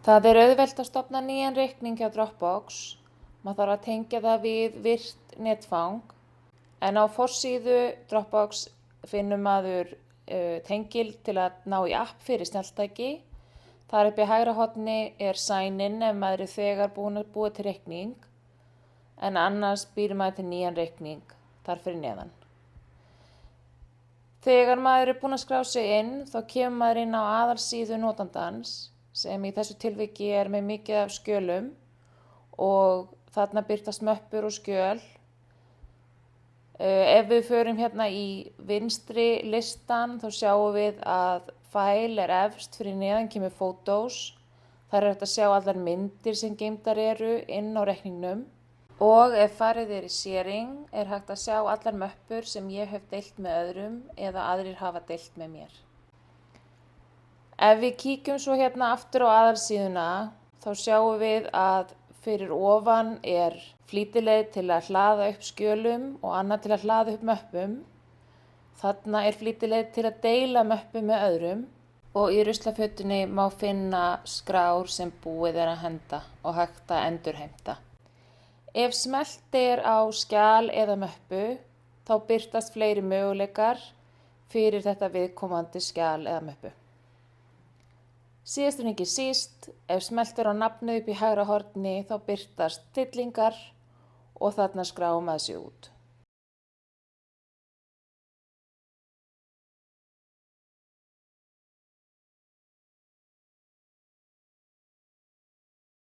Það er auðvelt að stofna nýjan reikning hjá Dropbox. Maður þarf að tengja það við virkt netfang. En á forsíðu Dropbox finnur maður tengil til að ná í app fyrir snjalltæki. Þar uppi í hægra horni er sign in ef maður er þegar búinn að búa til reikning. En annars býr maður til nýjan reikning þar fyrir neðan. Þegar maður er búinn að skrá sig inn þá kemur maður inn á aðalsíðu notandans sem í þessu tilviki er með mikið af skjölum og þarna birtast möppur og skjöl. Ef við förum hérna í vinstri listan þá sjáum við að file er efst fyrir neðan kemur photos. Þar er hægt að sjá allar myndir sem geymdar eru inn á reikningnum. Og ef farið er í sharing er hægt að sjá allar möppur sem ég hef deilt með öðrum eða aðrir hafa deilt með mér. Ef við kíkjum svo hérna aftur á aðalsíðuna þá sjáum við að fyrir ofan er flýtileið til að hlaða upp skjölum og annað til að hlaða upp möppum. Þarna er flýtileið til að deila möppum með öðrum og í ruslafötunni má finna skrár sem búið er að henda og hægt að endurheimta. Ef smellt er á skjal eða möppu þá birtast fleiri möguleikar fyrir þetta viðkomandi skjal eða möppu. Síðast en ekki síst, ef smellt er á nafnið upp í hægra horni þá birtast stillingar og þarna skrá maður sig út.